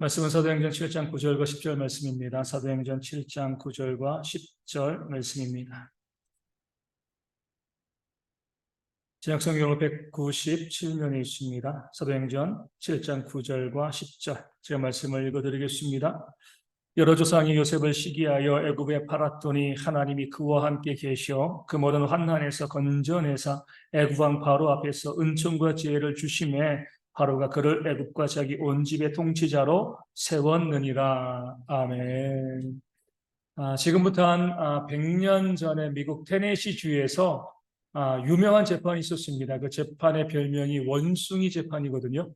말씀은 사도행전 7장 9절과 10절 말씀입니다. 사도행전 7장 9절과 10절 말씀입니다. 신약성경으로 197면에 있습니다. 사도행전 7장 9절과 10절 제가 말씀을 읽어드리겠습니다. 여러 조상이 요셉을 시기하여 애굽에 팔았더니 하나님이 그와 함께 계셔 그 모든 환난에서 건져내사 애굽 왕 바로 앞에서 은총과 지혜를 주심에 바로가 그를 애굽과 자기 온 집의 통치자로 세웠느니라. 아멘. 지금부터 한 100년 전에 미국 테네시 주에서 유명한 재판이 있었습니다. 그 재판의 별명이 원숭이 재판이거든요.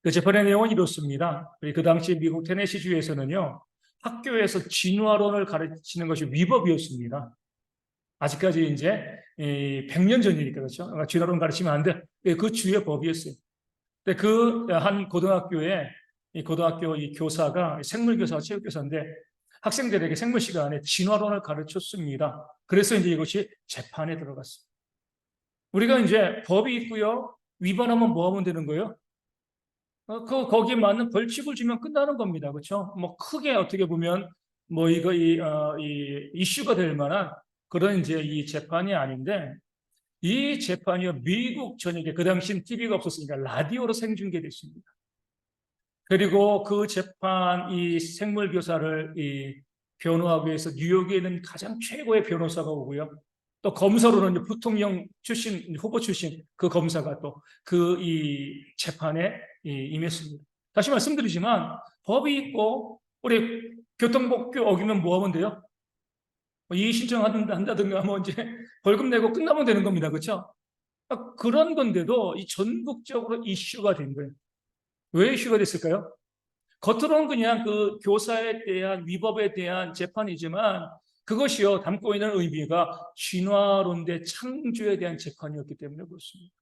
그 재판의 내용은 이렇습니다. 그 당시 미국 테네시 주에서는요, 학교에서 진화론을 가르치는 것이 위법이었습니다. 아직까지 이제 100년 전이니까 그렇죠. 진화론 가르치면 안 돼. 그 주의 법이었어요. 근데 그 한 고등학교에 이 고등학교 이 교사가 생물교사, 체육교사인데 학생들에게 생물 시간에 진화론을 가르쳤습니다. 그래서 이제 이것이 재판에 들어갔습니다. 우리가 이제 법이 있고요. 위반하면 뭐 하면 되는 거예요? 거기에 맞는 벌칙을 주면 끝나는 겁니다. 그렇죠? 뭐 크게 어떻게 보면 뭐 이거 이 이슈가 될 만한 그런 이제 이 재판이 아닌데 이 재판이요 미국 전역에 그 당시엔 TV가 없었으니까 라디오로 생중계됐습니다. 그리고 그 재판 이 생물교사를 이 변호하기 위해서 뉴욕에 있는 가장 최고의 변호사가 오고요. 또 검사로는 부통령 출신 후보 출신 그 검사가 또 그 이 재판에 임했습니다. 다시 말씀드리지만 법이 있고 우리 교통법규 어기면 뭐 하면 돼요? 이의 신청한다든가 뭐 이제 벌금 내고 끝나면 되는 겁니다. 그렇죠? 그런 건데도 이 전국적으로 이슈가 된 거예요. 왜 이슈가 됐을까요? 겉으로는 그냥 그 교사에 대한 위법에 대한 재판이지만 그것이요 담고 있는 의미가 진화론 대 창조에 대한 재판이었기 때문에 그렇습니다.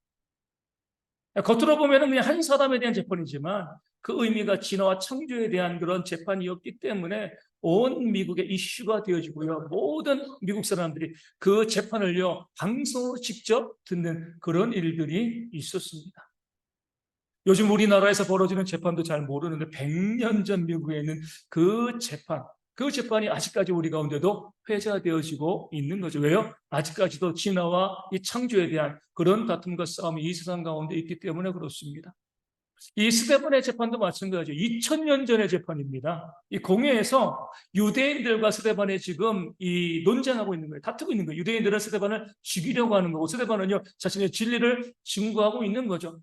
겉으로 보면은 그냥 한 사람에 대한 재판이지만 그 의미가 진화와 창조에 대한 그런 재판이었기 때문에 온 미국의 이슈가 되어지고요. 모든 미국 사람들이 그 재판을요 방송으로 직접 듣는 그런 일들이 있었습니다. 요즘 우리나라에서 벌어지는 재판도 잘 모르는데 100년 전 미국에 있는 그 재판이 아직까지 우리 가운데도 회자되어지고 있는 거죠. 왜요? 아직까지도 진화와 이 창조에 대한 그런 다툼과 싸움이 이 세상 가운데 있기 때문에 그렇습니다. 이 스데반의 재판도 마찬가지죠. 2000년 전의 재판입니다. 이 공회에서 유대인들과 스데반이 지금 이 논쟁하고 있는 거예요. 다투고 있는 거예요. 유대인들은 스데반을 죽이려고 하는 거고 스데반은요 자신의 진리를 증거하고 있는 거죠.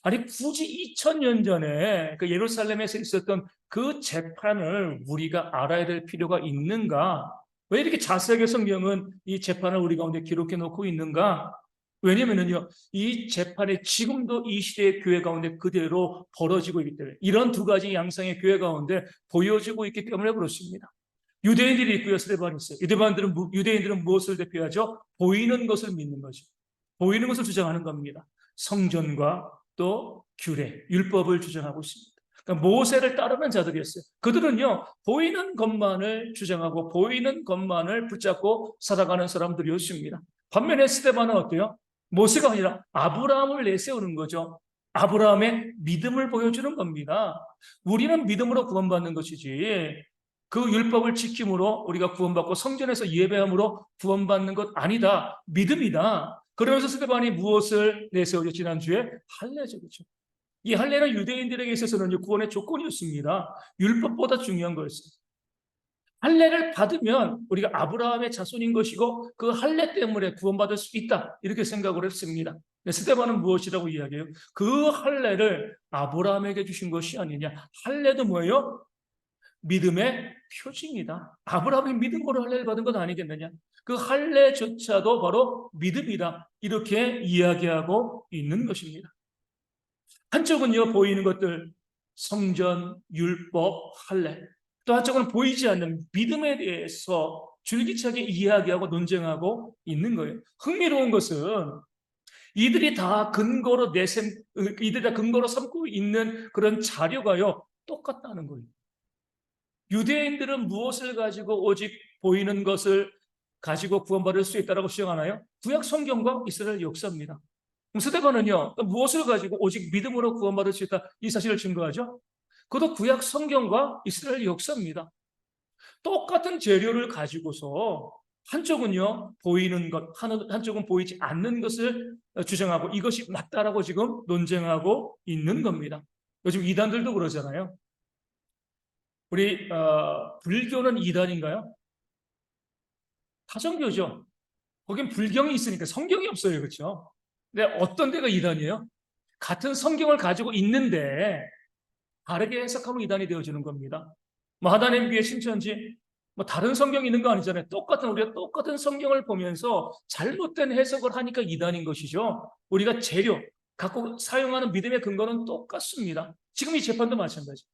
아니 굳이 2000년 전에 그 예루살렘에서 있었던 그 재판을 우리가 알아야 될 필요가 있는가? 왜 이렇게 자세하게 성경은 이 재판을 우리 가운데 기록해 놓고 있는가? 왜냐면은요, 이 재판이 지금도 이 시대의 교회 가운데 그대로 벌어지고 있기 때문에 이런 두 가지 양상의 교회 가운데 보여지고 있기 때문에 그렇습니다. 유대인들이 있고요, 스데반이 있어요. 유대인들은 무엇을 대표하죠? 보이는 것을 믿는 거죠. 보이는 것을 주장하는 겁니다. 성전과 또 규례, 율법을 주장하고 있습니다. 그러니까 모세를 따르는 자들이었어요. 그들은요, 보이는 것만을 주장하고 보이는 것만을 붙잡고 살아가는 사람들이었습니다. 반면에 스데반은 어때요? 모세가 아니라 아브라함을 내세우는 거죠. 아브라함의 믿음을 보여주는 겁니다. 우리는 믿음으로 구원받는 것이지 그 율법을 지킴으로 우리가 구원받고 성전에서 예배함으로 구원받는 것 아니다. 믿음이다. 그러면서 스데반이 무엇을 내세우죠? 지난주에 할례죠. 그렇죠? 이 할례는 유대인들에게 있어서는 구원의 조건이었습니다. 율법보다 중요한 거였어요. 할례를 받으면 우리가 아브라함의 자손인 것이고 그 할례 때문에 구원받을 수 있다. 이렇게 생각을 했습니다. 스데반은 무엇이라고 이야기해요? 그 할례를 아브라함에게 주신 것이 아니냐. 할례도 뭐예요? 믿음의 표징이다. 아브라함이 믿음으로 할례를 받은 건 아니겠느냐. 그 할례조차도 바로 믿음이다. 이렇게 이야기하고 있는 것입니다. 한쪽은요 보이는 것들 성전, 율법, 할례, 또 한쪽은 보이지 않는 믿음에 대해서 줄기차게 이야기하고 논쟁하고 있는 거예요. 흥미로운 것은 이들이 다 근거로 삼고 있는 그런 자료가요 똑같다는 거예요. 유대인들은 무엇을 가지고 오직 보이는 것을 가지고 구원받을 수 있다고 주장하나요? 구약 성경과 이스라엘 역사입니다. 스데반은요 무엇을 가지고 오직 믿음으로 구원받을 수 있다 이 사실을 증거하죠. 그것도 구약 성경과 이스라엘 역사입니다. 똑같은 재료를 가지고서 한쪽은요 보이는 것, 한쪽은 보이지 않는 것을 주장하고 이것이 맞다라고 지금 논쟁하고 있는 겁니다. 요즘 이단들도 그러잖아요. 우리 불교는 이단인가요? 타종교죠. 거긴 불경이 있으니까 성경이 없어요, 그렇죠? 근데 어떤 데가 이단이에요? 같은 성경을 가지고 있는데 다르게 해석하면 이단이 되어지는 겁니다. 뭐 하나님 위에 신천지, 뭐 다른 성경이 있는 거 아니잖아요. 우리가 똑같은 성경을 보면서 잘못된 해석을 하니까 이단인 것이죠. 우리가 재료, 갖고 사용하는 믿음의 근거는 똑같습니다. 지금 이 재판도 마찬가지.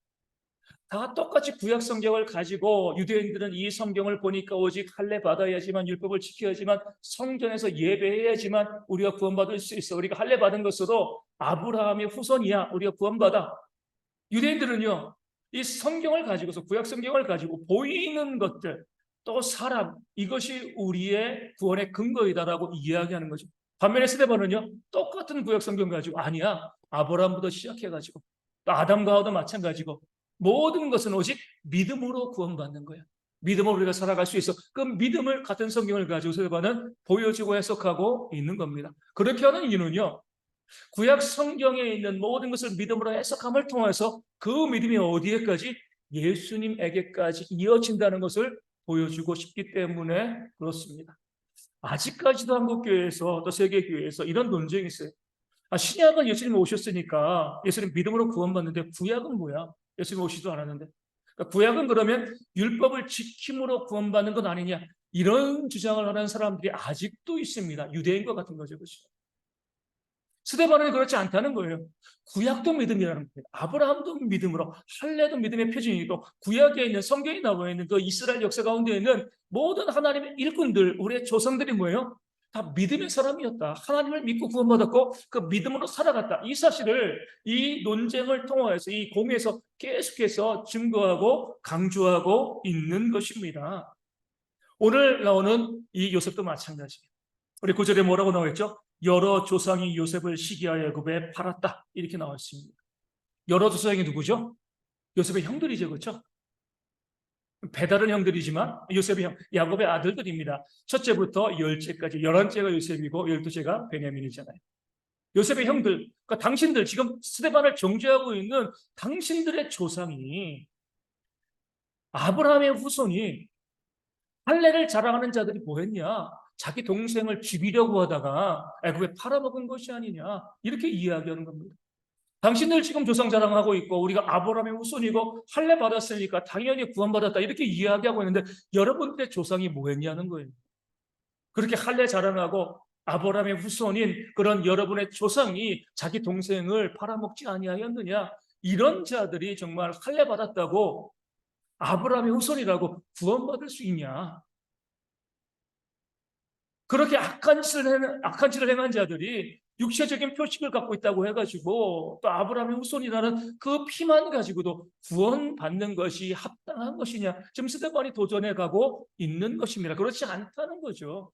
다 똑같이 구약 성경을 가지고 유대인들은 이 성경을 보니까 오직 할례 받아야지만 율법을 지켜야지만 성전에서 예배해야지만 우리가 구원받을 수 있어. 우리가 할례 받은 것으로 아브라함의 후손이야. 우리가 구원받아. 유대인들은요, 이 성경을 가지고서 구약 성경을 가지고 보이는 것들, 또 사람, 이것이 우리의 구원의 근거이다라고 이야기하는 거죠. 반면에 스데반은요, 똑같은 구약 성경 가지고 아니야. 아브라함부터 시작해가지고 또 아담과 하와도 마찬가지고 모든 것은 오직 믿음으로 구원받는 거야. 믿음으로 우리가 살아갈 수 있어. 그 믿음을 같은 성경을 가지고 스데반은 보여주고 해석하고 있는 겁니다. 그렇게 하는 이유는요, 구약 성경에 있는 모든 것을 믿음으로 해석함을 통해서 그 믿음이 어디에까지? 예수님에게까지 이어진다는 것을 보여주고 싶기 때문에 그렇습니다. 아직까지도 한국교회에서 또 세계교회에서 이런 논쟁이 있어요. 신약은 예수님 오셨으니까 예수님 믿음으로 구원받는데 구약은 뭐야? 예수님 오시지도 않았는데. 그러니까 구약은 그러면 율법을 지킴으로 구원받는 것 아니냐? 이런 주장을 하는 사람들이 아직도 있습니다. 유대인과 같은 거죠. 그렇죠? 스데반은 그렇지 않다는 거예요. 구약도 믿음이라는 거예요. 아브라함도 믿음으로, 할례도 믿음의 표준이고, 구약에 있는 성경에 나와 있는 그 이스라엘 역사 가운데 있는 모든 하나님의 일꾼들, 우리의 조상들이 뭐예요? 다 믿음의 사람이었다. 하나님을 믿고 구원받았고 그 믿음으로 살아갔다. 이 사실을 이 논쟁을 통해서 이 공에서 계속해서 증거하고 강조하고 있는 것입니다. 오늘 나오는 이 요셉도 마찬가지예요. 우리 9절에 뭐라고 나와 있죠? 여러 조상이 요셉을 시기하여 애굽에 팔았다. 이렇게 나와 있습니다. 여러 조상이 누구죠? 요셉의 형들이죠. 그렇죠? 배다른 형들이지만 요셉의 형, 야곱의 아들들입니다. 첫째부터 열째까지 11째가 요셉이고 12째가 베냐민이잖아요. 요셉의 형들, 그러니까 당신들 지금 스데반을 정죄하고 있는 당신들의 조상이 아브라함의 후손이 할례를 자랑하는 자들이 뭐 했냐? 자기 동생을 죽이려고 하다가 애굽에 팔아먹은 것이 아니냐? 이렇게 이야기하는 겁니다. 당신들 지금 조상 자랑하고 있고 우리가 아브라함의 후손이고 할례 받았으니까 당연히 구원받았다 이렇게 이야기하고 있는데 여러분들의 조상이 뭐 했냐는 거예요. 그렇게 할례 자랑하고 아브라함의 후손인 그런 여러분의 조상이 자기 동생을 팔아먹지 아니하였느냐? 이런 자들이 정말 할례 받았다고 아브라함의 후손이라고 구원받을 수 있냐? 그렇게 악한 짓을 행한 자들이 육체적인 표식을 갖고 있다고 해가지고 또 아브라함의 후손이라는 그 피만 가지고도 구원받는 것이 합당한 것이냐? 지금 스데반이 도전해가고 있는 것입니다. 그렇지 않다는 거죠.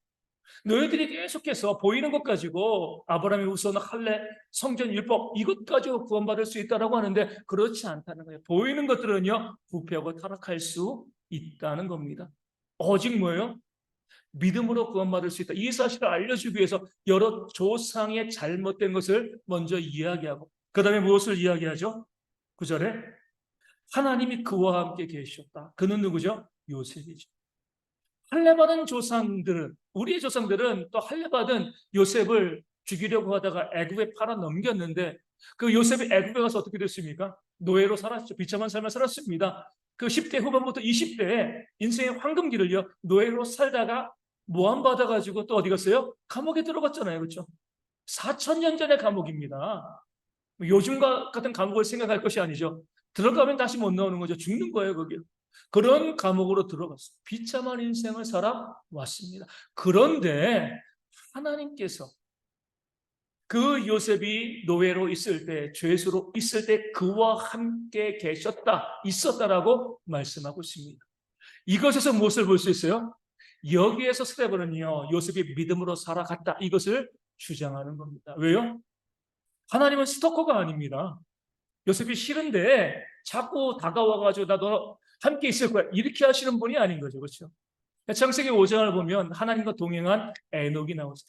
너희들이 계속해서 보이는 것 가지고 아브라함의 후손 할례 성전 율법 이것 가지고 구원받을 수 있다라고 하는데 그렇지 않다는 거예요. 보이는 것들은요 부패하고 타락할 수 있다는 겁니다. 오직 뭐예요? 믿음으로 구원받을 수 있다. 이 사실을 알려주기 위해서 여러 조상의 잘못된 것을 먼저 이야기하고 그 다음에 무엇을 이야기하죠? 9절에 하나님이 그와 함께 계셨다. 그는 누구죠? 요셉이죠. 할례받은 조상들은 우리의 조상들은 또 할례받은 요셉을 죽이려고 하다가 애굽에 팔아 넘겼는데 그 요셉이 애굽에 가서 어떻게 됐습니까? 노예로 살았죠. 비참한 삶을 살았습니다. 그 10대 후반부터 20대에 인생의 황금기를요 노예로 살다가 모함받아가지고 또 어디 갔어요? 감옥에 들어갔잖아요. 그렇죠? 4,000년 전의 감옥입니다. 요즘 같은 감옥을 생각할 것이 아니죠. 들어가면 다시 못 나오는 거죠. 죽는 거예요, 거기. 그런 감옥으로 들어갔어요. 비참한 인생을 살아왔습니다. 그런데 하나님께서 그 요셉이 노예로 있을 때, 죄수로 있을 때 그와 함께 계셨다, 있었다라고 말씀하고 있습니다. 이것에서 무엇을 볼 수 있어요? 여기에서 스데반은요, 요셉이 믿음으로 살아갔다, 이것을 주장하는 겁니다. 왜요? 하나님은 스토커가 아닙니다. 요셉이 싫은데 자꾸 다가와가지고 나 너 함께 있을 거야 이렇게 하시는 분이 아닌 거죠. 그렇죠? 창세기 5장을 보면 하나님과 동행한 에녹이 나오죠.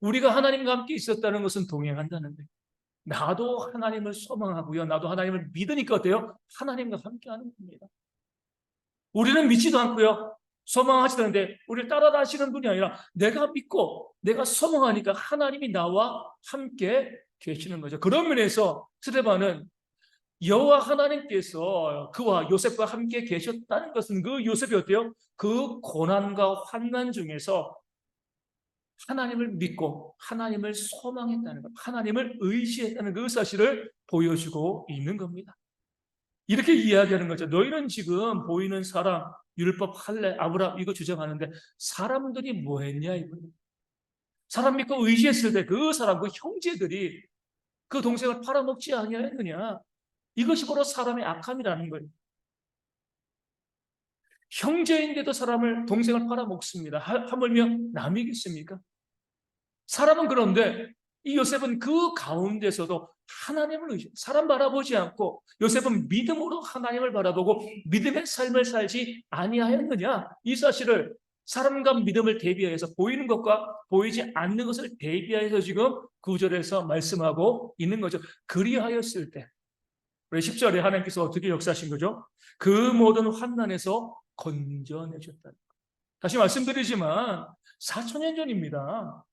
우리가 하나님과 함께 있었다는 것은 동행한다는 거예요. 나도 하나님을 소망하고요. 나도 하나님을 믿으니까 어때요? 하나님과 함께하는 겁니다. 우리는 믿지도 않고요. 소망하지도 않는데 우리를 따라다니시는 분이 아니라 내가 믿고 내가 소망하니까 하나님이 나와 함께 계시는 거죠. 그런 면에서 스데반은 여호와 하나님께서 그와 요셉과 함께 계셨다는 것은 그 요셉이 어때요? 그 고난과 환난 중에서 하나님을 믿고 하나님을 소망했다는 것, 하나님을 의지했다는 그 사실을 보여주고 있는 겁니다. 이렇게 이야기하는 거죠. 너희는 지금 보이는 사람, 율법, 할례, 아브라함 이거 주장하는데 사람들이 뭐 했냐 이거예요. 사람 믿고 의지했을 때 그 사람, 그 형제들이 그 동생을 팔아먹지 아니하였느냐. 이것이 바로 사람의 악함이라는 거예요. 형제인데도 사람을, 동생을 팔아먹습니다. 하물며 남이겠습니까? 사람은 그런데 이 요셉은 그 가운데서도 하나님을 사람 바라보지 않고 요셉은 믿음으로 하나님을 바라보고 믿음의 삶을 살지 아니하였느냐. 이 사실을 사람과 믿음을 대비해서 보이는 것과 보이지 않는 것을 대비해서 지금 9절에서 말씀하고 있는 거죠. 그리하였을 때 우리 10절에 하나님께서 어떻게 역사하신 거죠? 그 모든 환난에서 건져내셨다. 다시 말씀드리지만 4천년 전입니다.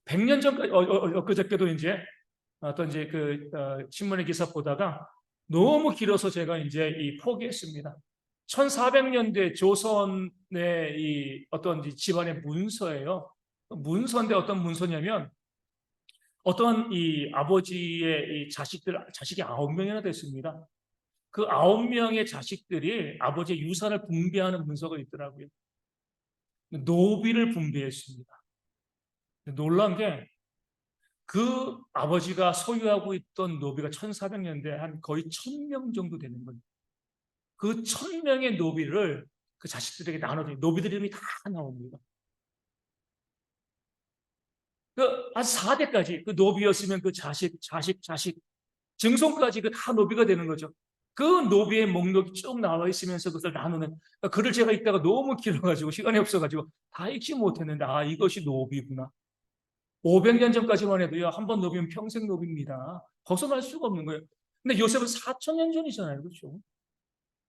100년 전까지 엊그저께도 이제 어떤 이제 신문의 기사 보다가 너무 길어서 제가 이제 포기했습니다. 1400년대 조선의 이 어떤 집안의 문서예요. 문서인데 어떤 문서냐면 어떤 이 아버지의 이 자식이 9명이나 됐습니다. 그 9명의 자식들이 아버지의 유산을 분배하는 문서가 있더라고요. 노비를 분배했습니다. 놀란 게 그 아버지가 소유하고 있던 노비가 1400년대 한 거의 1000명 정도 되는 거예요. 그 1000명의 노비를 그 자식들에게 나눠줘요. 노비들 이름이 다 나옵니다. 한 4대까지 그 노비였으면 그 자식, 증손까지 그 다 노비가 되는 거죠. 그 노비의 목록이 쭉 나와 있으면서 그것을 나누는, 글을 제가 읽다가 너무 길어가지고 시간이 없어가지고 다 읽지 못했는데 이것이 노비구나. 500년 전까지만 해도요, 한 번 노비면 평생 노비입니다. 벗어날 수가 없는 거예요. 근데 요셉은 4천년 전이잖아요. 그렇죠?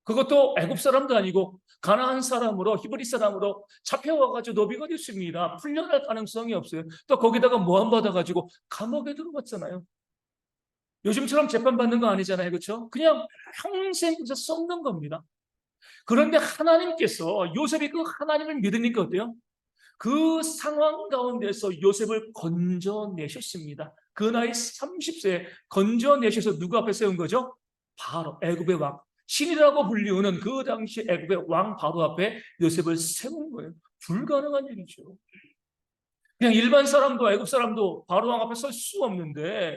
그것도 애굽 사람도 아니고 가나안 사람으로, 히브리 사람으로 잡혀와가지고 노비가 됐습니다. 풀려날 가능성이 없어요. 또 거기다가 모함받아가지고 감옥에 들어갔잖아요. 요즘처럼 재판받는 거 아니잖아요. 그렇죠? 그냥 평생 그저 썩는 겁니다. 그런데 하나님께서 요셉이 그 하나님을 믿으니까 어때요? 그 상황 가운데서 요셉을 건져내셨습니다. 그 나이 30세에 건져내셔서 누구 앞에 세운 거죠? 바로 애굽의 왕, 신이라고 불리우는 그 당시 애굽의 왕 바로 앞에 요셉을 세운 거예요. 불가능한 일이죠. 그냥 일반 사람도 애굽 사람도 바로 왕 앞에 설 수 없는데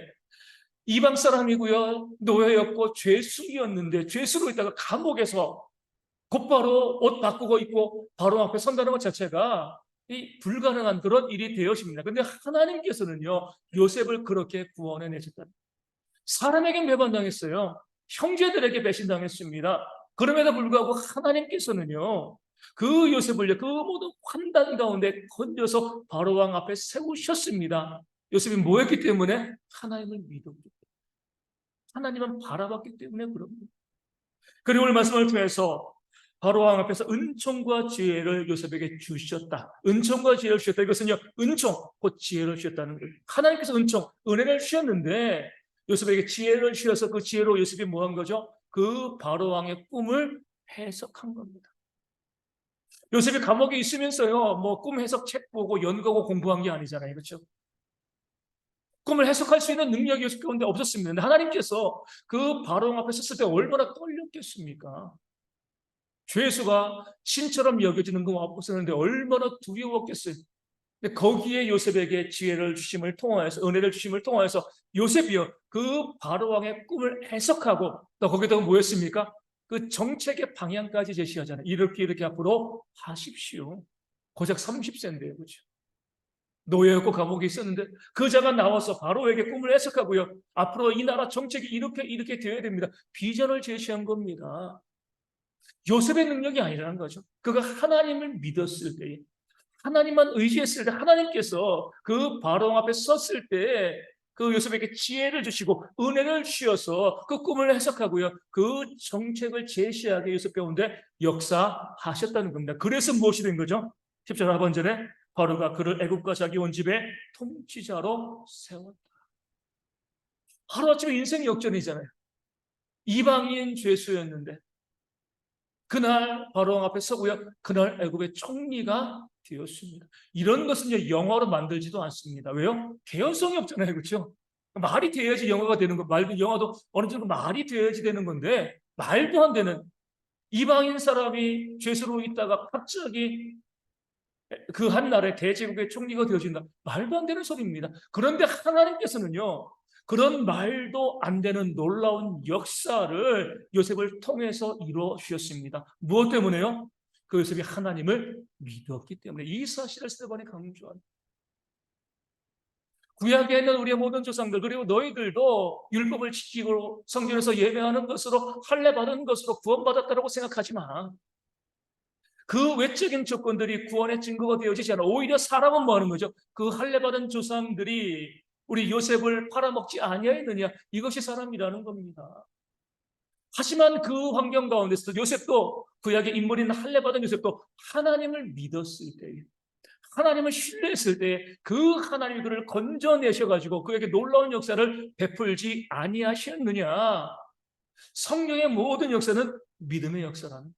이방 사람이고요, 노예였고 죄수이었는데 죄수로 있다가 감옥에서 곧바로 옷 바꾸고 입고 바로 앞에 선다는 것 자체가 이 불가능한 그런 일이 되었습니다. 그런데 하나님께서는요, 요셉을 그렇게 구원해 내셨다. 사람에게 배반당했어요. 형제들에게 배신당했습니다. 그럼에도 불구하고 하나님께서는요, 그 요셉을 그 모든 환난 가운데 건져서 바로왕 앞에 세우셨습니다. 요셉이 뭐였기 때문에? 하나님을 믿었기 때문에. 하나님은 바라봤기 때문에 그럽니다. 그리고 오늘 말씀을 통해서 바로왕 앞에서 은총과 지혜를 요셉에게 주셨다. 은총과 지혜를 주셨다. 이것은요, 은총, 곧 지혜를 주셨다는 거예요. 하나님께서 은총, 은혜를 주셨는데 요셉에게 지혜를 주셔서 그 지혜로 요셉이 뭐 한 거죠? 그 바로왕의 꿈을 해석한 겁니다. 요셉이 감옥에 있으면서요, 뭐 꿈 해석 책 보고 연구하고 공부한 게 아니잖아요. 그렇죠? 꿈을 해석할 수 있는 능력이 요셉 가운데 없었습니다. 근데 하나님께서 그 바로왕 앞에 섰을 때 얼마나 떨렸겠습니까? 죄수가 신처럼 여겨지는 거 없었는데 얼마나 두려웠겠어요. 근데 거기에 요셉에게 지혜를 주심을 통하여서, 은혜를 주심을 통하여서 요셉이요, 그 바로왕의 꿈을 해석하고 또 거기다가 뭐였습니까? 그 정책의 방향까지 제시하잖아요. 이렇게 앞으로 하십시오. 고작 30세인데요. 그렇죠? 노예였고 감옥에 있었는데 그 자가 나와서 바로에게 꿈을 해석하고요. 앞으로 이 나라 정책이 이렇게 되어야 됩니다. 비전을 제시한 겁니다. 요셉의 능력이 아니라는 거죠. 그가 하나님을 믿었을 때, 하나님만 의지했을 때 하나님께서 그 바로 앞에 섰을 때 그 요셉에게 지혜를 주시고 은혜를 주셔서 그 꿈을 해석하고요. 그 정책을 제시하게 요셉 가운데 역사하셨다는 겁니다. 그래서 무엇이 된 거죠? 10절 하반절에 바로가 그를 애굽과 자기 온 집의 통치자로 세웠다. 하루아침에 인생 역전이잖아요. 이방인 죄수였는데 그날 바로 앞에 서고요. 그날 애굽의 총리가 되었습니다. 이런 것은 영어로 만들지도 않습니다. 왜요? 개연성이 없잖아요. 그렇죠? 말이 돼야지 영어가 되는 거. 말도 영어도 어느 정도 말이 돼야지 되는 건데 말도 안 되는 이방인 사람이 죄수로 있다가 갑자기 그 한 나라의 대제국의 총리가 되어진다. 말도 안 되는 소리입니다. 그런데 하나님께서는요. 그런 말도 안 되는 놀라운 역사를 요셉을 통해서 이루어 주셨습니다. 무엇 때문에요? 그 요셉이 하나님을 믿었기 때문에. 이 사실을 스데반이 강조합니다. 구약에 있는 우리의 모든 조상들 그리고 너희들도 율법을 지키고 성전에서 예배하는 것으로 할례 받은 것으로 구원받았다고 생각하지 마. 그 외적인 조건들이 구원의 증거가 되어지지 않아. 오히려 사람은 뭐 하는 거죠? 그 할례 받은 조상들이 우리 요셉을 팔아먹지 아니하였느냐? 이것이 사람이라는 겁니다. 하지만 그 환경 가운데서 요셉도 구약의 인물인 할례 받은 요셉도 하나님을 믿었을 때에 하나님을 신뢰했을 때 그 하나님이 그를 건져내셔가지고 그에게 놀라운 역사를 베풀지 아니하셨느냐? 성경의 모든 역사는 믿음의 역사라는 거예요.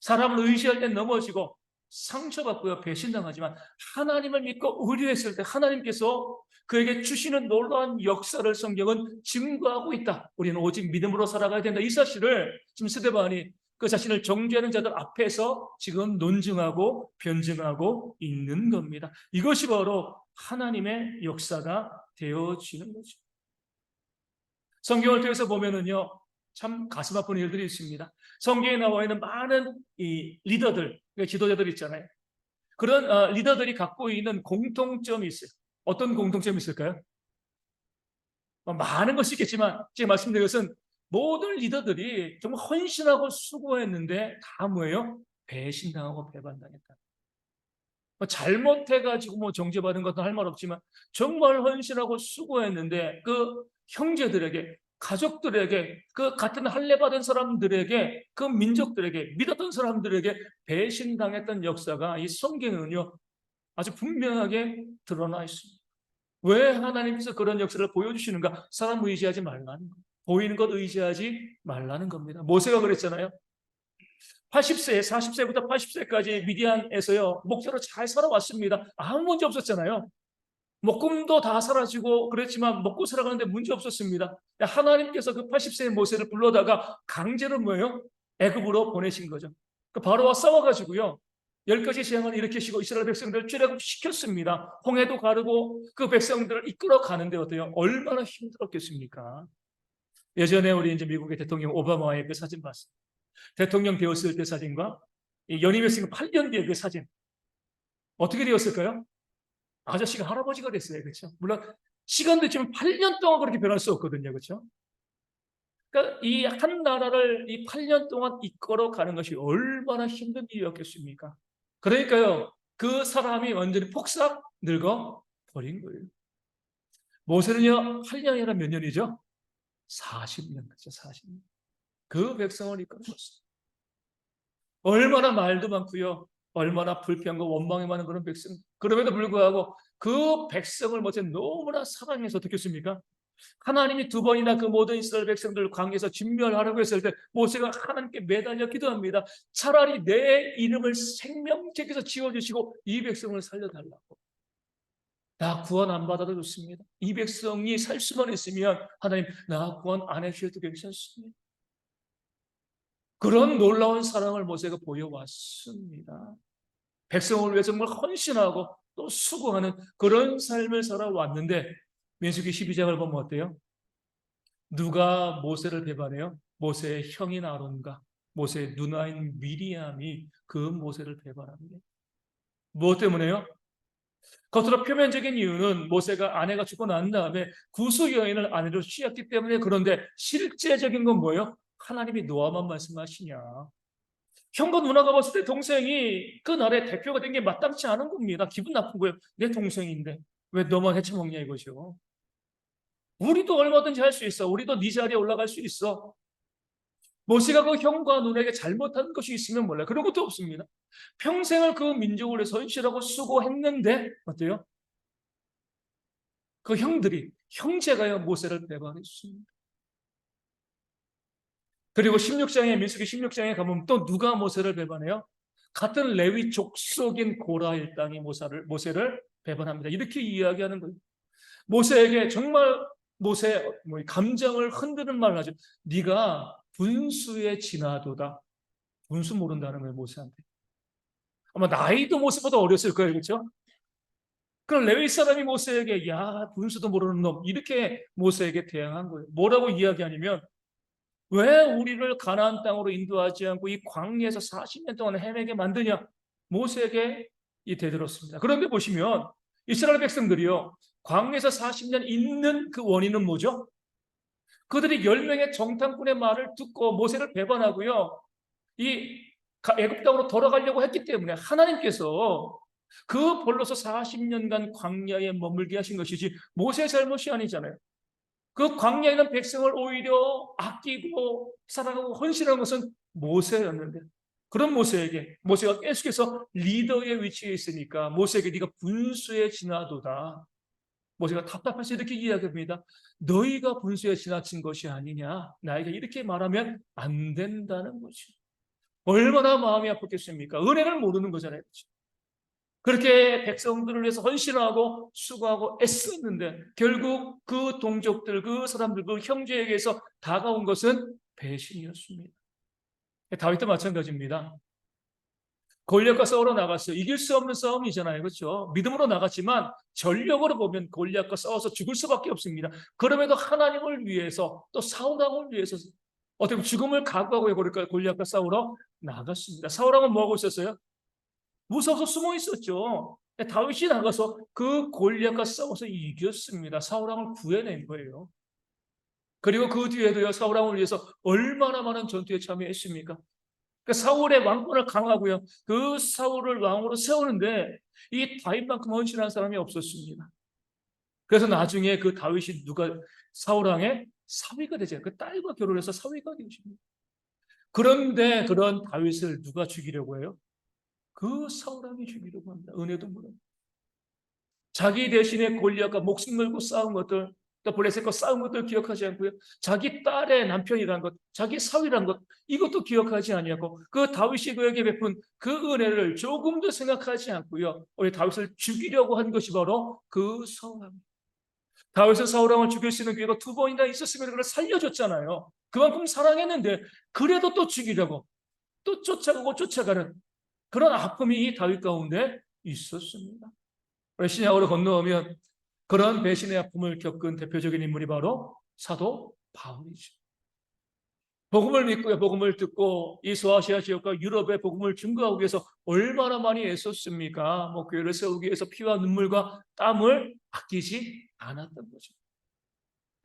사람을 의지할 때 넘어지고 상처받고요, 배신당하지만 하나님을 믿고 의뢰했을 때 하나님께서 그에게 주시는 놀라운 역사를 성경은 증거하고 있다. 우리는 오직 믿음으로 살아가야 된다. 이 사실을 지금 스데반이 그 자신을 정죄하는 자들 앞에서 지금 논증하고 변증하고 있는 겁니다. 이것이 바로 하나님의 역사가 되어지는 거죠. 성경을 통해서 보면은요, 참 가슴 아픈 일들이 있습니다. 성경에 나와 있는 많은 이 리더들, 지도자들 있잖아요. 그런 리더들이 갖고 있는 공통점이 있어요. 어떤 공통점이 있을까요? 많은 것이 있겠지만 제가 말씀드린 것은 모든 리더들이 정말 헌신하고 수고했는데 다 뭐예요? 배신당하고 배반당했다. 잘못해가지고 뭐 정죄받은 것도 할 말 없지만 정말 헌신하고 수고했는데 그 형제들에게 가족들에게 그 같은 할례 받은 사람들에게 그 민족들에게 믿었던 사람들에게 배신당했던 역사가 이 성경에는요 아주 분명하게 드러나 있습니다. 왜 하나님께서 그런 역사를 보여주시는가? 사람 의지하지 말라는 거. 보이는 것 의지하지 말라는 겁니다. 모세가 그랬잖아요. 80세, 40세부터 80세까지 미디안에서요, 목자로 잘 살아왔습니다. 아무 문제 없었잖아요. 먹금도 다 사라지고 그랬지만 먹고 살아가는데 문제 없었습니다. 하나님께서 그 80세의 모세를 불러다가 강제로 뭐예요? 애굽으로 보내신 거죠. 그 바로와 싸워가지고요. 10가지 재앙을 일으키시고 이스라엘 백성들을 출애굽시켰습니다. 홍해도 가르고 그 백성들을 이끌어 가는데 어때요? 얼마나 힘들었겠습니까? 예전에 우리 이제 미국의 대통령 오바마의 그 사진 봤어요. 대통령 되었을 때 사진과 연임했으니까 8년 뒤에 그 사진 어떻게 되었을까요? 아저씨가 할아버지가 됐어요. 그렇죠? 물론 시간도 있지만 8년 동안 그렇게 변할 수 없거든요. 그렇죠? 그러니까 이 한 나라를 이 8년 동안 이끌어 가는 것이 얼마나 힘든 일이었겠습니까? 그러니까요. 그 사람이 완전히 폭삭 늙어 버린 거예요. 모세는요. 8년이라 몇 년이죠? 40년. 그렇죠? 40년. 그 백성을 이끌었어요. 얼마나 말도 많고요. 얼마나 불평과 원망이 많은 그런 백성. 그럼에도 불구하고 그 백성을 모세 너무나 사랑해서 어떻게 했습니까? 하나님이 2번이나 그 모든 이스라엘 백성들을 광야에서 진멸하라고 했을 때 모세가 하나님께 매달려 기도합니다. 차라리 내 이름을 생명책에서 지워주시고 이 백성을 살려달라고. 나 구원 안 받아도 좋습니다. 이 백성이 살 수만 있으면 하나님 나 구원 안 해주셔도 괜찮습니다. 그런 놀라운 사랑을 모세가 보여왔습니다. 백성을 위해 정말 헌신하고 또 수고하는 그런 삶을 살아왔는데 민수기 12장을 보면 어때요? 누가 모세를 배반해요? 모세의 형인 아론과 모세의 누나인 미리암이 그 모세를 배반합니다. 무엇 때문에요? 겉으로 표면적인 이유는 모세가 아내가 죽고 난 다음에 구수 여인을 아내로 취했기 때문에. 그런데 실제적인 건 뭐예요? 하나님이 노아만 말씀하시냐. 형과 누나가 봤을 때 동생이 그 나라의 대표가 된 게 마땅치 않은 겁니다. 기분 나쁜 거예요. 내 동생인데 왜 너만 해쳐먹냐 이거죠. 우리도 얼마든지 할 수 있어. 우리도 네 자리에 올라갈 수 있어. 모세가 그 형과 누나에게 잘못한 것이 있으면 몰라요. 그런 것도 없습니다. 평생을 그 민족을 위해서 헌신하고 수고했는데 어때요? 그 형제가요 모세를 배반했습니다. 그리고 16장에 민수기 16장에 가면 또 누가 모세를 배반해요? 같은 레위 족속인 고라 일당이 모세를 배반합니다. 이렇게 이야기하는 거예요. 모세에게 정말 모세 감정을 흔드는 말을 하죠. 네가 분수에 지나도다. 분수 모른다는 거예요, 모세한테. 아마 나이도 모세보다 어렸을 거예요, 그렇죠? 그럼 레위 사람이 모세에게 야 분수도 모르는 놈 이렇게 모세에게 대항한 거예요. 뭐라고 이야기하냐면 왜 우리를 가나안 땅으로 인도하지 않고 이 광야에서 40년 동안 헤매게 만드냐? 모세에게 대들었습니다. 그런데 보시면 이스라엘 백성들이요 광야에서 40년 있는 그 원인은 뭐죠? 그들이 10명의 정탐꾼의 말을 듣고 모세를 배반하고요 이 애굽 땅으로 돌아가려고 했기 때문에 하나님께서 그 벌로서 40년간 광야에 머물게 하신 것이지 모세의 잘못이 아니잖아요. 그 광야에 있는 백성을 오히려 아끼고 사랑하고 헌신한 것은 모세였는데, 그런 모세가 계속해서 리더의 위치에 있으니까 모세에게 네가 분수에 지나도다. 모세가 답답해서 이렇게 이야기합니다. 너희가 분수에 지나친 것이 아니냐. 나에게 이렇게 말하면 안 된다는 거죠. 얼마나 마음이 아팠겠습니까? 은혜를 모르는 거잖아요. 그렇게 백성들을 위해서 헌신하고 수고하고 애썼는데 결국 그 동족들, 그 사람들, 그 형제에게서 다가온 것은 배신이었습니다. 다윗도 마찬가지입니다. 골리앗과 싸우러 나갔어요. 이길 수 없는 싸움이잖아요. 그렇죠? 믿음으로 나갔지만 전력으로 보면 골리앗과 싸워서 죽을 수밖에 없습니다. 그럼에도 하나님을 위해서 또 사울왕을 위해서 어떻게 보면 죽음을 각오하고 골리앗과 싸우러 나갔습니다. 사울왕은 뭐하고 있었어요? 무서워서 숨어 있었죠. 다윗이 나가서 그 골리앗과 싸워서 이겼습니다. 사울왕을 구해낸 거예요. 그리고 그 뒤에도요 사울왕을 위해서 얼마나 많은 전투에 참여했습니까? 사울의 왕권을 강하고요 그 사울을 왕으로 세우는데 이 다윗만큼 헌신한 사람이 없었습니다. 그래서 나중에 그 다윗이 사울왕의 사위가 되죠. 그 딸과 결혼해서 사위가 되십니다. 그런데 그런 다윗을 누가 죽이려고 해요? 그 사울왕이 죽이려고 합니다. 은혜도 모르고. 자기 대신에 골리앗과 목숨 걸고 싸운 것들, 또 블레셋과 싸운 것들 기억하지 않고요. 자기 딸의 남편이란 것, 자기 사위란 것, 이것도 기억하지 아니하고 그 다윗이 그에게 베푼 그 은혜를 조금도 생각하지 않고요. 우리 다윗을 죽이려고 한 것이 바로 그 사울왕입니다. 다윗은 사울왕을 죽일 수 있는 기회가 2번이나 있었으면 그걸 살려줬잖아요. 그만큼 사랑했는데 그래도 또 죽이려고 또 쫓아가고 쫓아가는 그런 아픔이 이 다윗 가운데 있었습니다. 신약으로 건너오면 그런 배신의 아픔을 겪은 대표적인 인물이 바로 사도 바울이죠. 복음을 믿고요, 복음을 듣고 이 소아시아 지역과 유럽의 복음을 증거하기 위해서 얼마나 많이 애썼습니까? 교회를 세우기 위해서 피와 눈물과 땀을 아끼지 않았던 거죠.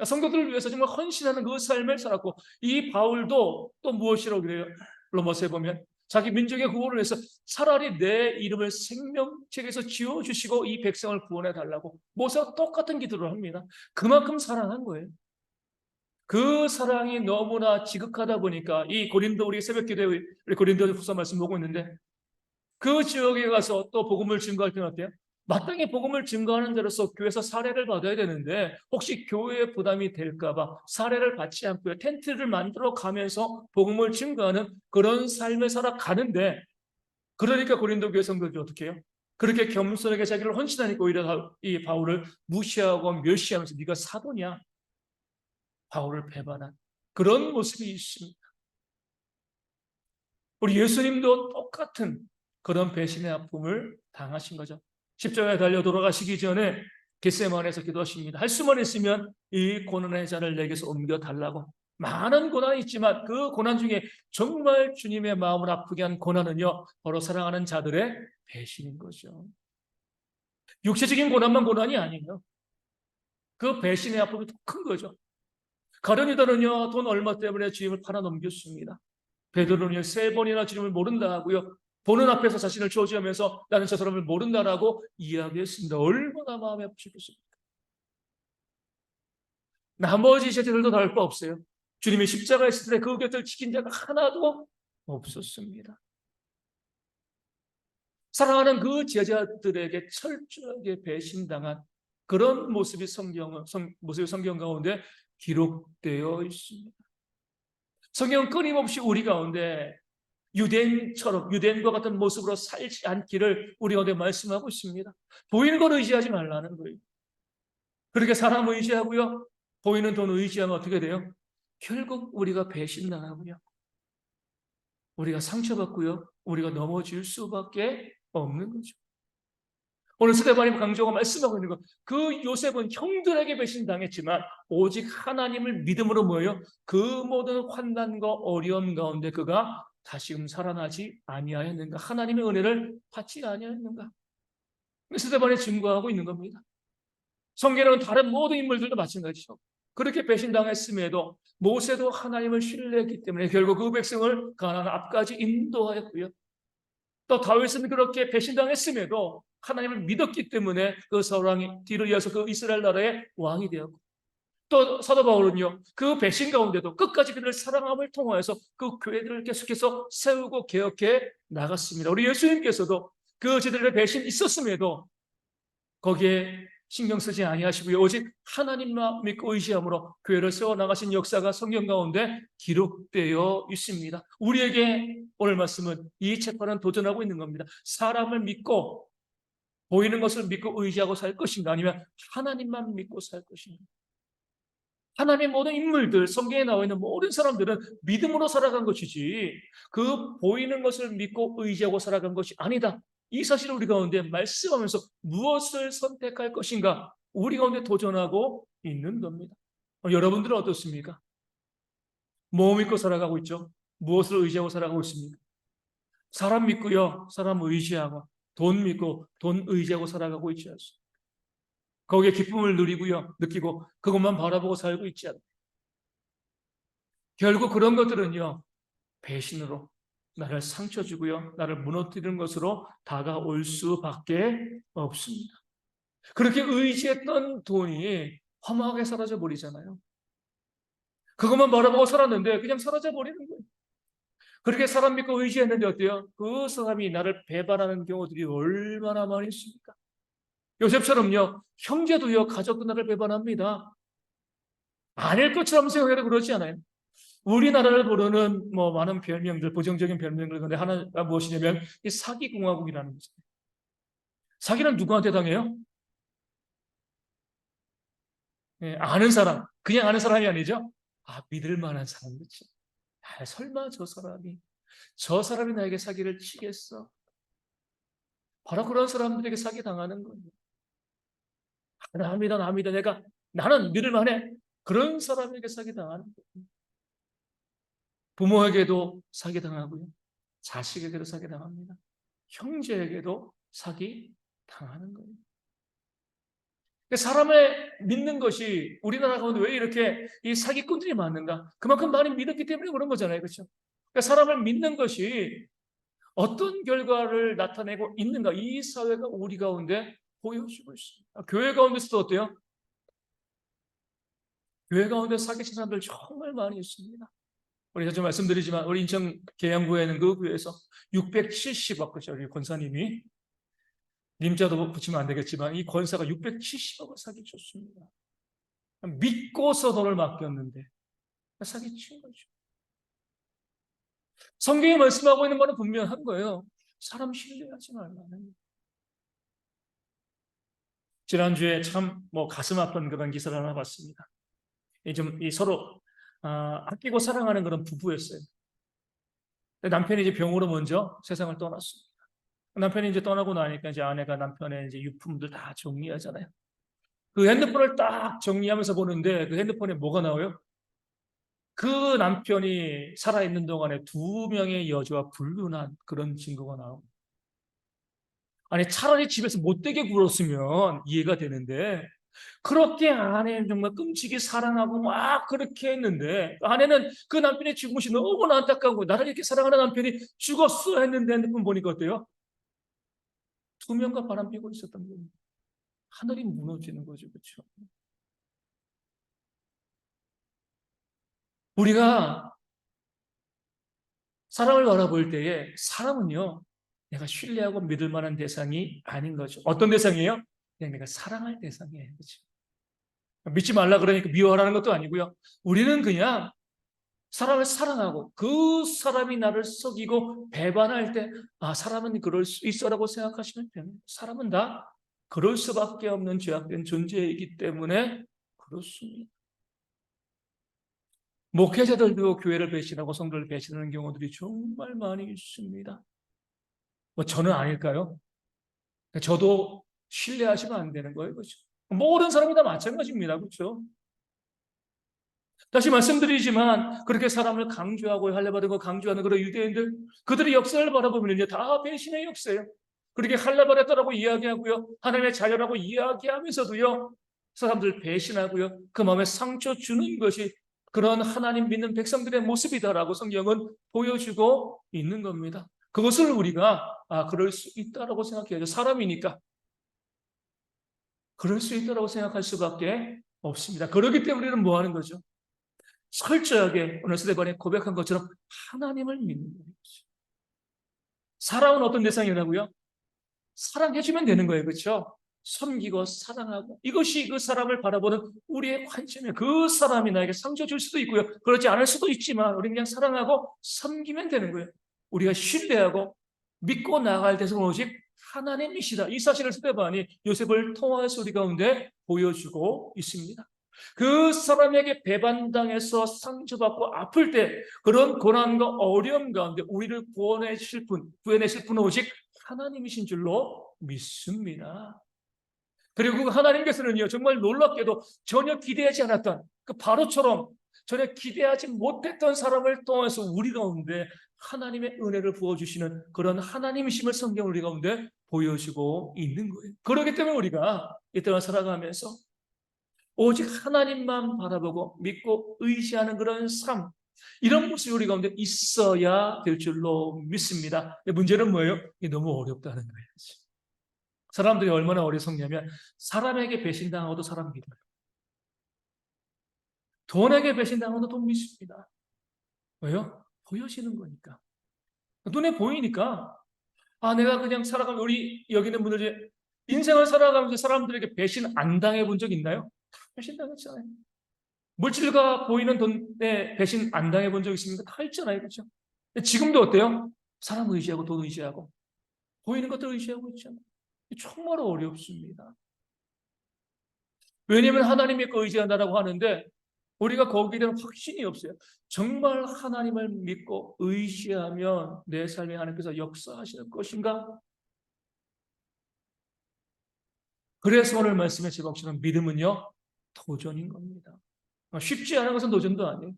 성도들을 위해서 정말 헌신하는 그 삶을 살았고 이 바울도 또 무엇이라고 그래요? 로마서에 보면 자기 민족의 구원을 위해서 차라리 내 이름을 생명책에서 지워주시고 이 백성을 구원해 달라고 모세와 똑같은 기도를 합니다. 그만큼 사랑한 거예요. 그 사랑이 너무나 지극하다 보니까 이 고린도 우리 새벽 기도에 고린도 후서 말씀 보고 있는데 그 지역에 가서 또 복음을 증거할 때는 어때요? 마땅히 복음을 증거하는 데로서 교회에서 사례를 받아야 되는데 혹시 교회에 부담이 될까봐 사례를 받지 않고요 텐트를 만들어 가면서 복음을 증거하는 그런 삶을 살아가는데 그러니까 고린도 교회 성도들이 어떻게 해요? 그렇게 겸손하게 자기를 헌신하니까 오히려 이 바울을 무시하고 멸시하면서 네가 사도냐? 바울을 배반한 그런 모습이 있습니다. 우리 예수님도 똑같은 그런 배신의 아픔을 당하신 거죠. 십자가에 달려 돌아가시기 전에 겟세마네에서 기도하십니다. 할 수만 있으면 이 고난의 잔을 내게서 옮겨달라고. 많은 고난이 있지만 그 고난 중에 정말 주님의 마음을 아프게 한 고난은요 바로 사랑하는 자들의 배신인 거죠. 육체적인 고난만 고난이 아니에요. 그 배신의 아픔이 더 큰 거죠. 가룟 유다는요, 돈 얼마 때문에 주님을 팔아 넘겼습니다. 베드로는요, 3번이나 주님을 모른다 하고요, 보는 앞에서 자신을 저주하면서 나는 저 사람을 모른다라고 이야기했습니다. 얼마나 마음이 아프시겠습니까? 나머지 제자들도 다를 바 없어요. 주님이 십자가에 있을 때 그 곁을 지킨 자가 하나도 없었습니다. 사랑하는 그 제자들에게 철저하게 배신당한 그런 모습이 성경 가운데 기록되어 있습니다. 성경은 끊임없이 우리 가운데 유대인과 같은 모습으로 살지 않기를 우리 가운데 말씀하고 있습니다. 보이는 걸 의지하지 말라는 거예요. 그렇게 사람 의지하고요, 보이는 돈 의지하면 어떻게 돼요? 결국 우리가 배신당하고요, 우리가 상처받고요, 우리가 넘어질 수밖에 없는 거죠. 오늘 스데반이 강조가 말씀하고 있는 것, 그 요셉은 형들에게 배신당했지만 오직 하나님을 믿음으로 모여 그 모든 환난과 어려움 가운데 그가 다시금 살아나지 아니하였는가? 하나님의 은혜를 받지 아니하였는가? 스데반이 증거하고 있는 겁니다. 성경에는 다른 모든 인물들도 마찬가지죠. 그렇게 배신당했음에도 모세도 하나님을 신뢰했기 때문에 결국 그 백성을 가나안 앞까지 인도하였고요. 또 다윗은 그렇게 배신당했음에도 하나님을 믿었기 때문에 그 사울왕이 뒤를 이어서 그 이스라엘 나라의 왕이 되었고, 또 사도 바울은요, 그 배신 가운데도 끝까지 그들을 사랑함을 통하여서 그 교회들을 계속해서 세우고 개혁해 나갔습니다. 우리 예수님께서도 그 저들의 배신 있었음에도 거기에 신경 쓰지 아니하시고요, 오직 하나님만 믿고 의지함으로 교회를 세워나가신 역사가 성경 가운데 기록되어 있습니다. 우리에게 오늘 말씀은 이 책과는 도전하고 있는 겁니다. 사람을 믿고 보이는 것을 믿고 의지하고 살 것인가, 아니면 하나님만 믿고 살 것인가. 하나님의 모든 인물들, 성경에 나와 있는 모든 사람들은 믿음으로 살아간 것이지 그 보이는 것을 믿고 의지하고 살아간 것이 아니다. 이 사실을 우리 가운데 말씀하면서 무엇을 선택할 것인가 우리 가운데 도전하고 있는 겁니다. 여러분들은 어떻습니까? 뭐 믿고 살아가고 있죠? 무엇을 의지하고 살아가고 있습니까? 사람 믿고요, 사람 의지하고, 돈 믿고 돈 의지하고 살아가고 있지 않습니까? 거기에 기쁨을 누리고요, 느끼고 그것만 바라보고 살고 있지 않습니까? 결국 그런 것들은요, 배신으로 나를 상처 주고요, 나를 무너뜨리는 것으로 다가올 수밖에 없습니다. 그렇게 의지했던 돈이 허무하게 사라져 버리잖아요. 그것만 바라보고 살았는데 그냥 사라져 버리는 거예요. 그렇게 사람 믿고 의지했는데 어때요? 그 사람이 나를 배반하는 경우들이 얼마나 많이 있습니까? 요셉처럼요, 형제도요, 가족도 나를 배반합니다. 아닐 것처럼 생각해도 그렇지 않아요? 우리나라를 부르는 뭐 많은 별명들, 부정적인 별명들 가운데 하나가 무엇이냐면 이 사기공화국이라는 거죠. 사기는 누구한테 당해요? 예, 아는 사람, 그냥 아는 사람이 아니죠. 믿을 만한 사람이죠. 설마 저 사람이 나에게 사기를 치겠어? 바로 그런 사람들에게 사기 당하는 거예요. 나 믿어, 나는 믿을 만해. 그런 사람에게 사기 당하는 거예요. 부모에게도 사기 당하고요, 자식에게도 사기 당합니다. 형제에게도 사기 당하는 거예요. 사람을 믿는 것이 우리나라 가운데 왜 이렇게 이 사기꾼들이 많은가? 그만큼 많이 믿었기 때문에 그런 거잖아요. 그렇죠? 그러니까 사람을 믿는 것이 어떤 결과를 나타내고 있는가? 이 사회가 우리 가운데 보여주고 있습니다. 교회 가운데서도 어때요? 교회 가운데 사기친 사람들 정말 많이 있습니다. 우리 자주 말씀드리지만 우리 인천 계양구에는 그 교회에서 670억, 그죠? 우리 권사님이 님자도 붙이면 안 되겠지만 이 권사가 670억을 사기쳤습니다. 믿고서 돈을 맡겼는데 사기친 거죠. 성경이 말씀하고 있는 것은 분명한 거예요. 사람 신뢰하지 말라는. 지난주에 참 가슴 아픈 그런 기사를 하나 봤습니다. 서로 아끼고 사랑하는 그런 부부였어요. 남편이 이제 병으로 먼저 세상을 떠났습니다. 남편이 이제 떠나고 나니까 이제 아내가 남편의 이제 유품들 다 정리하잖아요. 그 핸드폰을 딱 정리하면서 보는데 그 핸드폰에 뭐가 나와요? 그 남편이 살아있는 동안에 2명의 여자와 불륜한 그런 증거가 나옵니다. 아니 차라리 집에서 못되게 굴었으면 이해가 되는데 그렇게 아내는 정말 끔찍이 사랑하고 막 그렇게 했는데 아내는 그 남편의 죽은 것이 너무나 안타까운 거예요. 나를 이렇게 사랑하는 남편이 죽었어 했는데 핸드폰 보니까 어때요? 투명과 바람 피고 있었던 거예요. 하늘이 무너지는 거죠. 그렇죠? 우리가 사람을 바라볼 때에 사람은요, 내가 신뢰하고 믿을 만한 대상이 아닌 거죠. 어떤 대상이에요? 그냥 내가 사랑할 대상이에요. 그렇죠? 믿지 말라 그러니까 미워하라는 것도 아니고요. 우리는 그냥 사람을 사랑하고 그 사람이 나를 속이고 배반할 때, 아, 사람은 그럴 수 있어라고 생각하시면 됩니다. 사람은 다 그럴 수밖에 없는 죄악된 존재이기 때문에 그렇습니다. 목회자들도 교회를 배신하고 성도를 배신하는 경우들이 정말 많이 있습니다. 뭐 저는 아닐까요? 저도 신뢰하시면 안 되는 거예요. 그렇죠? 모든 사람이 다 마찬가지입니다. 그렇죠? 다시 말씀드리지만 그렇게 사람을 강조하고 할례받은 강조하는 그런 유대인들 그들의 역사를 바라보면요 다 배신의 역사예요. 그렇게 할례받았다라고 이야기하고요 하나님의 자녀라고 이야기하면서도요 사람들 배신하고요 그 마음에 상처 주는 것이 그런 하나님 믿는 백성들의 모습이다라고 성경은 보여주고 있는 겁니다. 그것을 우리가 그럴 수 있다라고 생각해야죠. 사람이니까 그럴 수 있다라고 생각할 수밖에 없습니다. 그렇기 때문에 우리는 뭐 하는 거죠? 철저하게 오늘 스데반이 고백한 것처럼 하나님을 믿는 거예요. 사랑은 어떤 대상이라고요? 사랑해주면 되는 거예요. 그렇죠? 섬기고 사랑하고 이것이 그 사람을 바라보는 우리의 관점이에요. 그 사람이 나에게 상처 줄 수도 있고요. 그렇지 않을 수도 있지만 우리 그냥 사랑하고 섬기면 되는 거예요. 우리가 신뢰하고 믿고 나아갈 대상은 오직 하나님이시다. 이 사실을 스데반이 요셉을 통화해서 우리 가운데 보여주고 있습니다. 그 사람에게 배반당해서 상처받고 아플 때 그런 고난과 어려움 가운데 우리를 구해내실 분은 오직 하나님이신 줄로 믿습니다. 그리고 그 하나님께서는요 정말 놀랍게도 전혀 기대하지 않았던 그 바로처럼 전혀 기대하지 못했던 사람을 통해서 우리 가운데 하나님의 은혜를 부어주시는 그런 하나님이심을 성경 우리 가운데 보여주고 있는 거예요. 그렇기 때문에 우리가 이 땅을 살아가면서 오직 하나님만 바라보고 믿고 의지하는 그런 삶, 이런 모습이 우리 가운데 있어야 될 줄로 믿습니다. 문제는 뭐예요? 이게 너무 어렵다는 거예요. 사람들이 얼마나 어리석냐면 사람에게 배신당하고도 사람 믿어요. 돈에게 배신당하고도 돈 믿습니다. 왜요? 보여지는 거니까. 눈에 보이니까 내가 그냥 살아가면 우리 여기 있는 분들 중에 인생을 살아가면서 사람들에게 배신 안 당해 본 적 있나요? 배신당했잖아요. 물질과 보이는 돈에 배신 안 당해 본 적 있습니까? 다 있잖아요. 그렇죠? 지금도 어때요? 사람 의지하고 돈 의지하고 보이는 것들 의지하고 있잖아요. 정말 어렵습니다. 왜냐하면 하나님 믿고 의지한다라고 하는데 우리가 거기에 대한 확신이 없어요. 정말 하나님을 믿고 의지하면 내 삶에 하나님께서 역사하시는 것인가? 그래서 오늘 말씀의 제목처럼 믿음은요 도전인 겁니다. 쉽지 않은 것은 도전도 아니에요.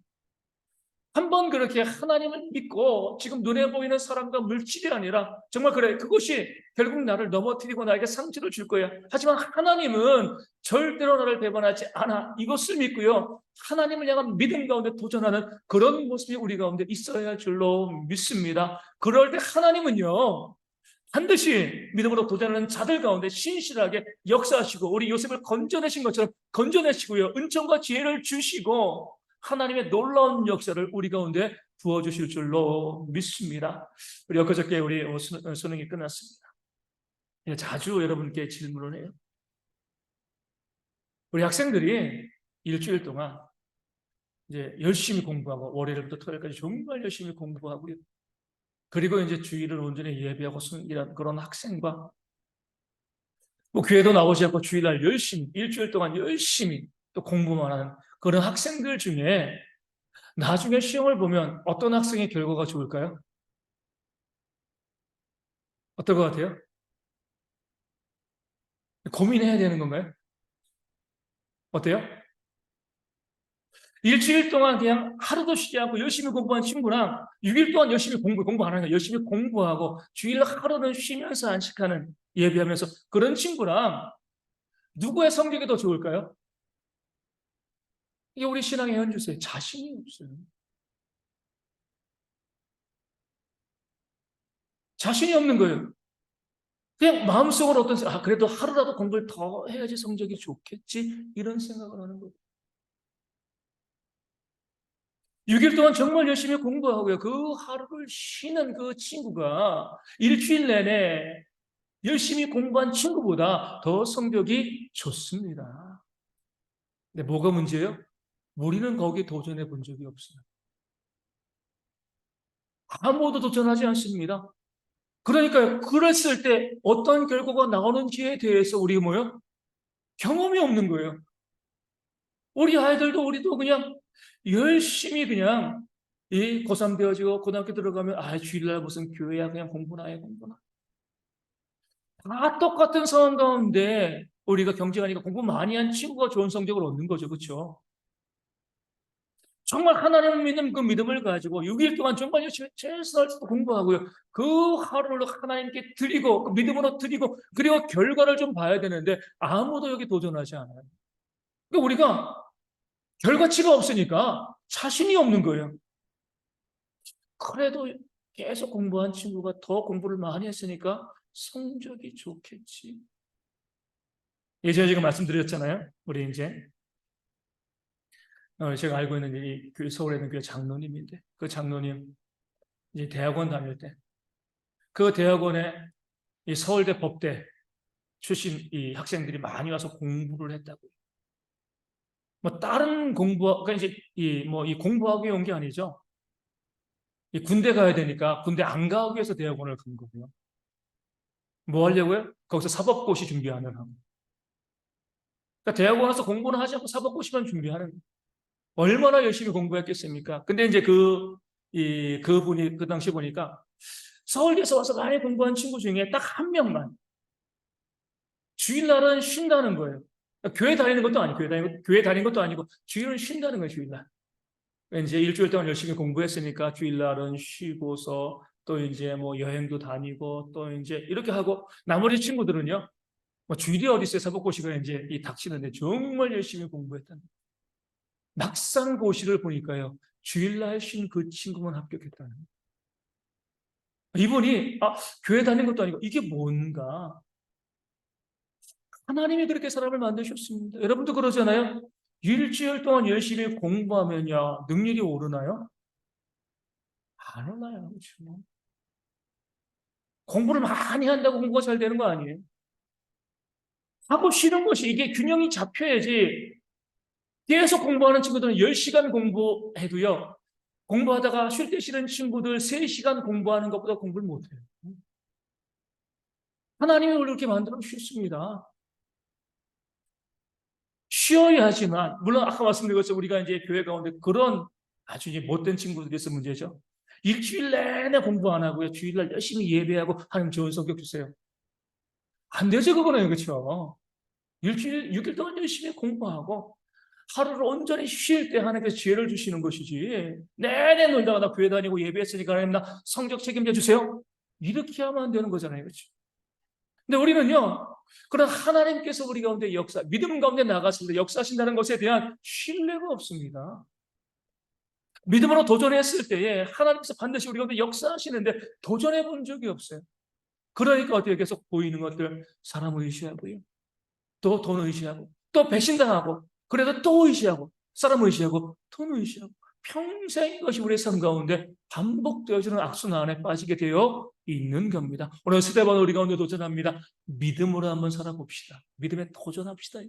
한번 그렇게 하나님을 믿고 지금 눈에 보이는 사람과 물질이 아니라 정말 그래 그것이 결국 나를 넘어뜨리고 나에게 상처를 줄 거야. 하지만 하나님은 절대로 나를 배반하지 않아. 이것을 믿고요. 하나님을 향한 믿음 가운데 도전하는 그런 모습이 우리 가운데 있어야 할 줄로 믿습니다. 그럴 때 하나님은요. 반드시 믿음으로 도전하는 자들 가운데 신실하게 역사하시고 우리 요셉을 건져내신 것처럼 건져내시고요. 은총과 지혜를 주시고 하나님의 놀라운 역사를 우리 가운데 부어주실 줄로 믿습니다. 우리 엊그저께 우리 수능이 끝났습니다. 자주 여러분께 질문을 해요. 우리 학생들이 일주일 동안 이제 열심히 공부하고 월요일부터 토요일까지 정말 열심히 공부하고요. 그리고 이제 주일을 온전히 예배하고 승리한 그런 학생과 뭐 교회도 나오지 않고 주일날 열심히 일주일 동안 열심히 또 공부만 하는 그런 학생들 중에 나중에 시험을 보면 어떤 학생의 결과가 좋을까요? 어떨 것 같아요? 고민해야 되는 건가요? 어때요? 일주일 동안 그냥 하루도 쉬지 않고 열심히 공부한 친구랑 6일 동안 열심히 공부 안 하는 거야. 열심히 공부하고 주일 하루는 쉬면서 안식하는 예배하면서 그런 친구랑 누구의 성격이 더 좋을까요? 이게 우리 신앙의 현주소에 자신이 없어요. 자신이 없는 거예요. 그냥 마음속으로 그래도 하루라도 공부를 더 해야지 성적이 좋겠지 이런 생각을 하는 거예요. 6일 동안 정말 열심히 공부하고요. 그 하루를 쉬는 그 친구가 일주일 내내 열심히 공부한 친구보다 더 성적이 좋습니다. 근데 뭐가 문제예요? 우리는 거기에 도전해 본 적이 없어요. 아무도 도전하지 않습니다. 그러니까요, 그랬을 때 어떤 결과가 나오는지에 대해서 우리가 뭐요? 경험이 없는 거예요. 우리 아이들도 우리도 그냥 열심히 그냥 이 고3 되어지고 고등학교 들어가면 주일날 무슨 교회야 그냥 공부나 해 공부나 다 똑같은 상황 가운데 우리가 경쟁하니까 공부 많이 한 친구가 좋은 성적을 얻는 거죠. 그렇죠? 정말 하나님을 믿는 그 믿음을 가지고 6일 동안 정말 열심히 최선을 공부하고요. 그 하루를 하나님께 드리고 그 믿음으로 드리고 그리고 결과를 좀 봐야 되는데 아무도 여기 도전하지 않아요. 그러니까 우리가 결과치가 없으니까 자신이 없는 거예요. 그래도 계속 공부한 친구가 더 공부를 많이 했으니까 성적이 좋겠지. 예전에 제가 말씀드렸잖아요. 우리 이제 제가 알고 있는 이 교회 서울에 있는 교회 장로님인데 그 장로님 이제 대학원 다닐 때 그 대학원에 이 서울대 법대 출신 이 학생들이 많이 와서 공부를 했다고요. 뭐 다른 그러니까 이제 이 공부하기 온 게 아니죠. 이 군대 가야 되니까 군대 안 가기 위해서 대학원을 간 거고요. 뭐 하려고요? 거기서 사법고시 준비하느라. 그러니까 대학원 와서 공부는 하지 않고 사법고시만 준비하는 거예요. 얼마나 열심히 공부했겠습니까? 근데 이제 그분이 그 당시 보니까 서울대에서 와서 많이 공부한 친구 중에 딱 한 명만 주일날은 쉰다는 거예요. 그러니까 교회 다니는 것도 아니고, 교회 다니는 것도 아니고, 주일은 쉰다는 거예요, 주일날. 이제 일주일 동안 열심히 공부했으니까 주일날은 쉬고서 또 이제 뭐 여행도 다니고 또 이제 이렇게 하고 나머지 친구들은요, 뭐 주일이 어디 있어요? 사법고시가 이제 닥치는데 정말 열심히 공부했다는 거예요. 막상 고시를 보니까요, 주일날 쉰 그 친구만 합격했다는 거예요. 이분이 교회 다니는 것도 아니고 이게 뭔가 하나님이 그렇게 사람을 만드셨습니다. 여러분도 그러잖아요. 일주일 동안 열심히 공부하면요 능력이 오르나요? 안 오나요? 그렇죠? 공부를 많이 한다고 공부가 잘 되는 거 아니에요? 하고 쉬는 것이 이게 균형이 잡혀야지. 계속 공부하는 친구들은 10시간 공부해도요. 공부하다가 쉴 때 쉬는 친구들 3시간 공부하는 것보다 공부를 못해요. 하나님이 우리를 그렇게 만들어 주셨습니다. 쉬어야 하지만, 물론 아까 말씀드린 것처럼 우리가 이제 교회 가운데 그런 아주 이제 못된 친구들이 있어 문제죠. 일주일 내내 공부 안 하고요. 주일날 열심히 예배하고 하나님 좋은 성격 주세요. 안 되죠, 그거는. 그렇죠. 일주일, 6일 동안 열심히 공부하고 하루를 온전히 쉴 때 하나님께서 지혜를 주시는 것이지. 내내 놀다가 나 교회 다니고 예배했으니까 하나님 나 성적 책임져 주세요. 이렇게 하면 안 되는 거잖아요. 그렇죠. 근데 우리는요, 그런 하나님께서 우리 가운데 믿음 가운데 나갔을 때 역사하신다는 것에 대한 신뢰가 없습니다. 믿음으로 도전했을 때에 하나님께서 반드시 우리 가운데 역사하시는데 도전해 본 적이 없어요. 그러니까 어떻게 계속 보이는 것들 사람 의시하고요. 또 돈 의시하고 또 배신당하고 그래도 또 의시하고 사람 의시하고 돈 의시하고 평생 이것이 우리의 삶 가운데 반복되어지는 악순환에 빠지게 되어 있는 겁니다. 오늘 스데반 우리 가운데 도전합니다. 믿음으로 한번 살아봅시다. 믿음에 도전합시다.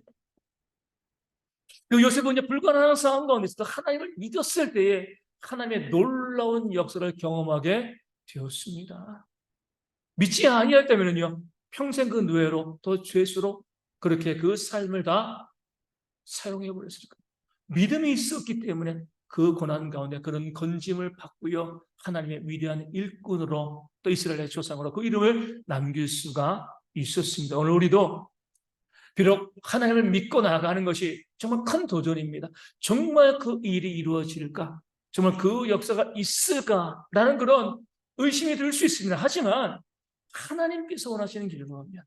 그 요셉은 이제 불가능한 상황 가운데 있어도 하나님을 믿었을 때에 하나님의 놀라운 역사를 경험하게 되었습니다. 믿지 아니했다면요 평생 그 노예로 또 죄수로 그렇게 그 삶을 다 사용해 버렸을 거예요. 믿음이 있었기 때문에 그 고난 가운데 그런 건짐을 받고요 하나님의 위대한 일꾼으로 또 이스라엘의 조상으로 그 이름을 남길 수가 있었습니다. 오늘 우리도 비록 하나님을 믿고 나아가는 것이 정말 큰 도전입니다. 정말 그 일이 이루어질까? 정말 그 역사가 있을까라는 그런 의심이 들 수 있습니다. 하지만 하나님께서 원하시는 길로 하면,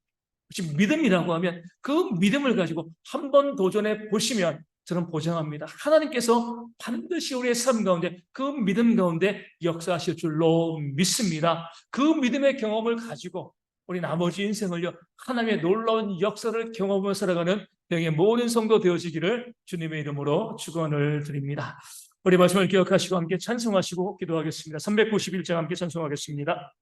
지금 믿음이라고 하면 그 믿음을 가지고 한번 도전해 보시면 저는 보장합니다. 하나님께서 반드시 우리의 삶 가운데 그 믿음 가운데 역사하실 줄로 믿습니다. 그 믿음의 경험을 가지고 우리 나머지 인생을요, 하나님의 놀라운 역사를 경험하며 살아가는 병의 모든 성도 되어지기를 주님의 이름으로 축원을 드립니다. 우리 말씀을 기억하시고 함께 찬송하시고 기도하겠습니다. 391장 함께 찬송하겠습니다.